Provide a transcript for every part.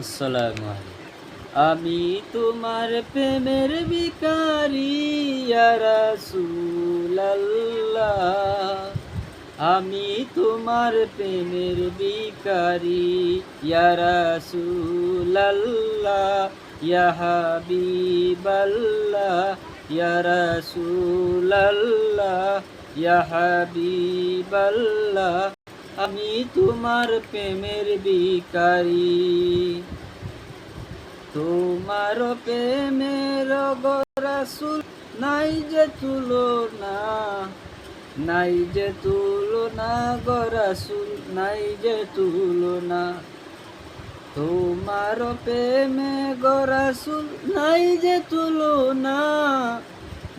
আসসালামু আলাইকুম। আমি তোমার প্রেমের ভিখারি ইয়া রাসূলাল্লাহ। আমি তোমার প্রেমের ভিখারি ইয়া রাসূলাল্লাহ, ইয়া হাবিবাল্লাহ, ইয়া রাসূলাল্লাহ, ইয়া হাবিবাল্লাহ। আমি তোমার প্রেমের ভিখারি। তোমার প্রেমের গো রাসূল নাই যে তুলনা, নাই যে তুলনা গো রাসূল, নাই যে তুলনা। তোমার প্রেমে গো রাসূল নাই যে তুলনা,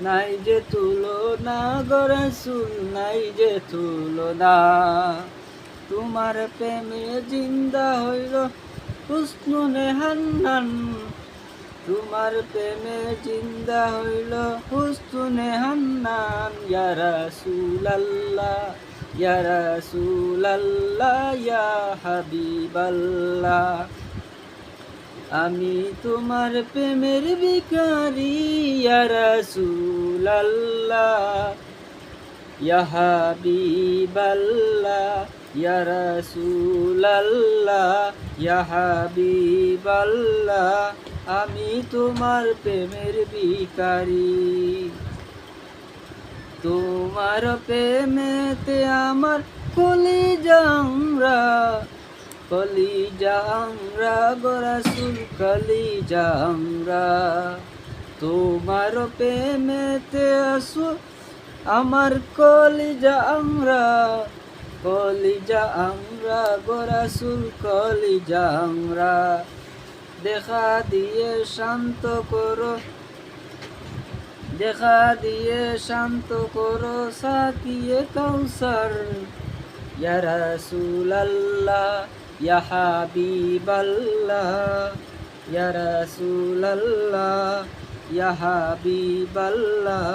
নাই যে তুলনা গো রাসূল, নাই যে তুলনা। তোমার প্রেমে জিন্দা হইল হুসনুনে হান্নান, তোমার প্রেমে জিন্দা হইল হুসনুনে হান্নান। ইয়া রাসূলাল্লাহ, ইয়া রাসূলাল্লাহ, ইয়া হাবিবাল্লাহ। আমি তোমার প্রেমের ভিখারি ইয়া রাসূলাল্লাহ, ইয়া হাবিবাল্লাহ, ইয়া রাসূলাল্লাহ, ইয়া হাবিবাল্লাহ। আমি তোমার প্রেমের ভিখারি। তোমার প্রেমেতে আমার কলিজা আমরা, কলিজা আমরা গো রাসূল, কলিজা আমরা। তোমার প্রেমেতে আসো আমার কলিজা আমরা, কলিজা আমরা গো রাসূল, কলিজা আমরা। দেখা দিয়ে শান্ত করো, দেখা দিয়ে শান্ত করো সাকিয়ে কাউসার। ইয়া রাসূলাল্লাহ, ইয়া হাবিবাল্লাহ, ইয়া রাসূলাল্লাহ, ইয়া হাবিবাল্লাহ।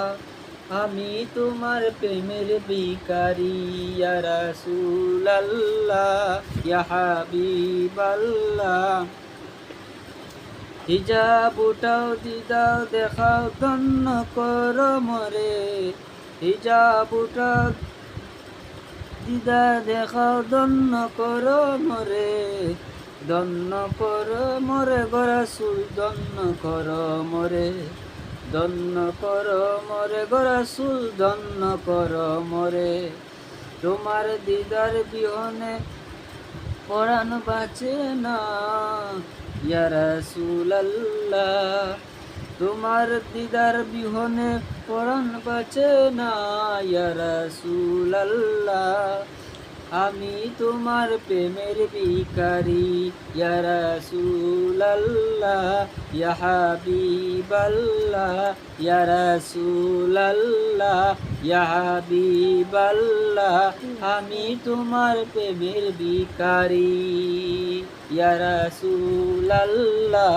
আমি তোমার প্রেমের ভিখারি ইয়া রাসূলাল্লাহ, ইয়া হাবিবাল্লাহ। হিজাব উঠাও দিদাও দেখাও ধন্য কর মরে, হিজাব উঠাও দিদা দেখাও ধন্য কর মরে, ধন্য কর মরে গো রাসূল, ধন্য কর মরে, ধন্য কর মরে গো রাসূল, ধন্য কর মরে। তোমার দিদার বিহনে পরাণ বাঁচে না ইয়া রাসূলাল্লাহ, তোমার দিদার বিহনে পরাণ বাঁচে না ইয়া রাসূলাল্লাহ। আমি তোমার প্রেমের ভিখারি ইয়া রাসূলাল্লাহ, ইয়া হাবিবাল্লাহ, ইয়া রাসূলাল্লাহ, ইয়া হাবিবাল্লাহ। আমি তোমার প্রেমের ভিখারি ইয়া রাসূলাল্লাহ।